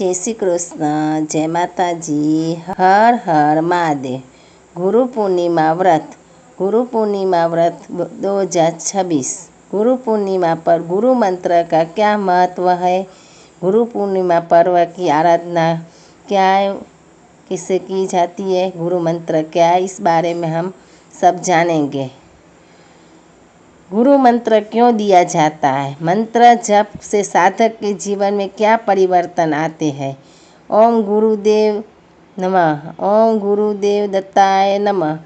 जय श्री कृष्ण, जय माताजी, हर हर महादेव। गुरु पूर्णिमा व्रत। गुरु पूर्णिमा व्रत 2026। गुरु पूर्णिमा पर गुरु मंत्र का क्या महत्व है? गुरु पूर्णिमा पर्व की आराधना क्या किससे की जाती है? गुरु मंत्र क्या है? इस बारे में हम सब जानेंगे। गुरु मंत्र क्यों दिया जाता है? मंत्र जप से साधक के जीवन में क्या परिवर्तन आते हैं? ओम गुरुदेव नमः। ओम गुरुदेव दत्ताय नमः।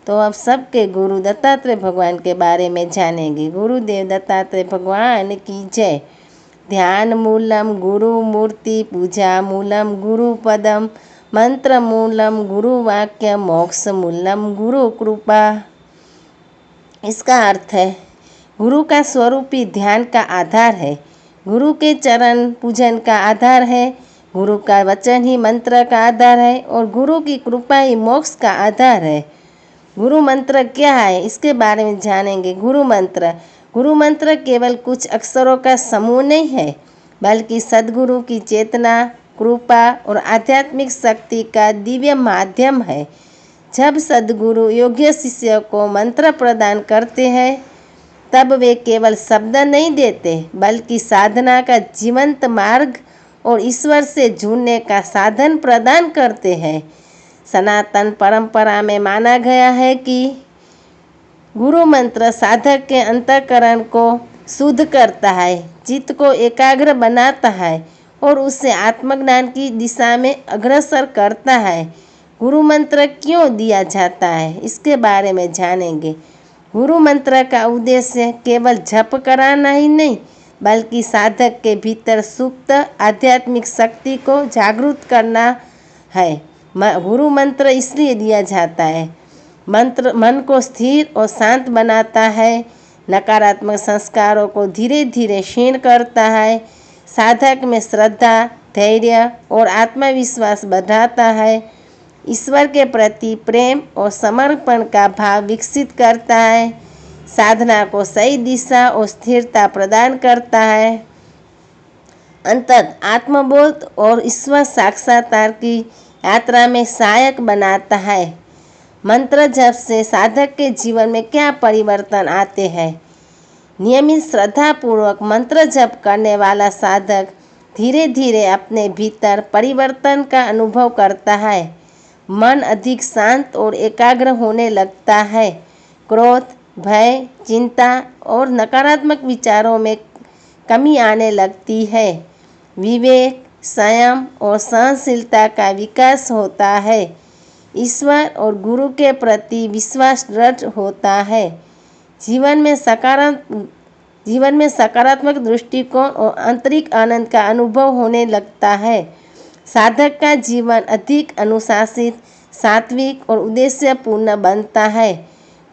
तो अब सबके गुरु दत्तात्रेय भगवान के बारे में जानेंगे। गुरुदेव दत्तात्रेय भगवान की जय। ध्यान मूलम गुरु मूर्ति, पूजा मूलम गुरु पदम, मंत्र मूलम गुरु वाक्य, मोक्ष मूलम गुरु कृपा। इसका अर्थ है गुरु का स्वरूप ही ध्यान का आधार है, गुरु के चरण पूजन का आधार है, गुरु का वचन ही मंत्र का आधार है और गुरु की कृपा ही मोक्ष का आधार है। गुरु मंत्र क्या है? इसके बारे में जानेंगे। गुरु मंत्र केवल कुछ अक्षरों का समूह नहीं है, बल्कि सद्गुरु की चेतना, कृपा और आध्यात्मिक शक्ति का दिव्य माध्यम है। जब सद्गुरु योग्य शिष्य को मंत्र प्रदान करते हैं, तब वे केवल शब्द नहीं देते, बल्कि साधना का जीवंत मार्ग और ईश्वर से जुड़ने का साधन प्रदान करते हैं। सनातन परंपरा में माना गया है कि गुरु मंत्र साधक के अंतःकरण को शुद्ध करता है, चित्त को एकाग्र बनाता है और उसे आत्मज्ञान की दिशा में अग्रसर करता है। गुरु मंत्र क्यों दिया जाता है? इसके बारे में जानेंगे। गुरु मंत्र का उद्देश्य केवल जप कराना ही नहीं, बल्कि साधक के भीतर सुप्त आध्यात्मिक शक्ति को जागृत करना है। गुरु मंत्र इसलिए दिया जाता है, मंत्र मन को स्थिर और शांत बनाता है, नकारात्मक संस्कारों को धीरे धीरे क्षीण करता है, साधक में श्रद्धा, धैर्य और आत्मविश्वास बढ़ाता है, ईश्वर के प्रति प्रेम और समर्पण का भाव विकसित करता है, साधना को सही दिशा और स्थिरता प्रदान करता है, अंततः आत्मबोध और ईश्वर साक्षात्कार की यात्रा में सहायक बनाता है। मंत्र जप से साधक के जीवन में क्या परिवर्तन आते हैं? नियमित श्रद्धापूर्वक मंत्र जप करने वाला साधक धीरे धीरे अपने भीतर परिवर्तन का अनुभव करता है। मन अधिक शांत और एकाग्र होने लगता है, क्रोध, भय, चिंता और नकारात्मक विचारों में कमी आने लगती है, विवेक, संयम और सहनशीलता का विकास होता है, ईश्वर और गुरु के प्रति विश्वास दृढ़ होता है, जीवन में सकारात्मक दृष्टिकोण और आंतरिक आनंद का अनुभव होने लगता है। साधक का जीवन अधिक अनुशासित, सात्विक और उद्देश्यपूर्ण बनता है।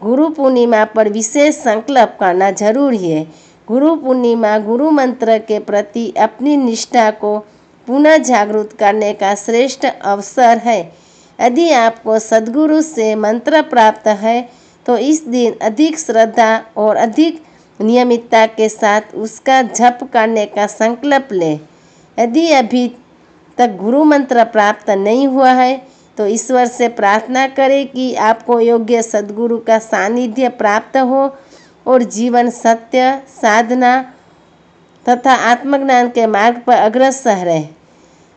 गुरु पूर्णिमा पर विशेष संकल्प करना जरूरी है। गुरु पूर्णिमा गुरु मंत्र के प्रति अपनी निष्ठा को पुनः जागृत करने का श्रेष्ठ अवसर है। यदि आपको सद्गुरु से मंत्र प्राप्त है, तो इस दिन अधिक श्रद्धा और अधिक नियमितता के साथ उसका जप करने का संकल्प लें। यदि अभी तक गुरु मंत्र प्राप्त नहीं हुआ है, तो ईश्वर से प्रार्थना करें कि आपको योग्य सद्गुरु का सानिध्य प्राप्त हो और जीवन सत्य, साधना तथा आत्मज्ञान के मार्ग पर अग्रसर रहे।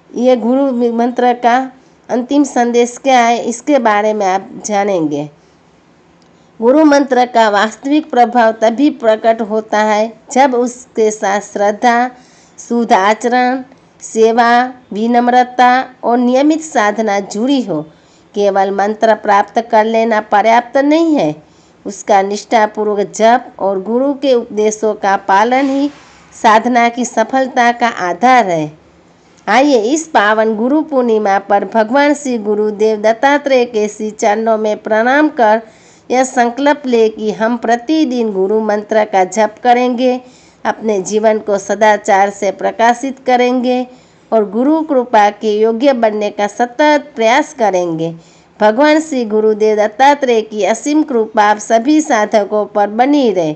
ये गुरु मंत्र का अंतिम संदेश क्या है? इसके बारे में आप जानेंगे। गुरु मंत्र का वास्तविक प्रभाव तभी प्रकट होता है जब उसके साथ श्रद्धा, शुद्ध आचरण, सेवा, विनम्रता और नियमित साधना जुड़ी हो। केवल मंत्र प्राप्त कर लेना पर्याप्त नहीं है, उसका निष्ठापूर्वक जप और गुरु के उपदेशों का पालन ही साधना की सफलता का आधार है। आइए इस पावन गुरु पूर्णिमा पर भगवान श्री गुरुदेव दत्तात्रेय के श्री चरणों में प्रणाम कर यह संकल्प ले कि हम प्रतिदिन गुरु मंत्र का जप करेंगे, अपने जीवन को सदाचार से प्रकाशित करेंगे और गुरु कृपा के योग्य बनने का सतत प्रयास करेंगे। भगवान श्री गुरुदेव दत्तात्रेय की असीम कृपा आप सभी साधकों पर बनी रहे।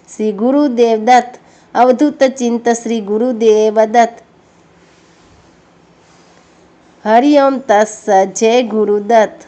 श्री गुरुदेव दत्त। अवधूत चिंत श्री गुरुदेव दत्त। हरिओम तत्सत। जय गुरुदत्त।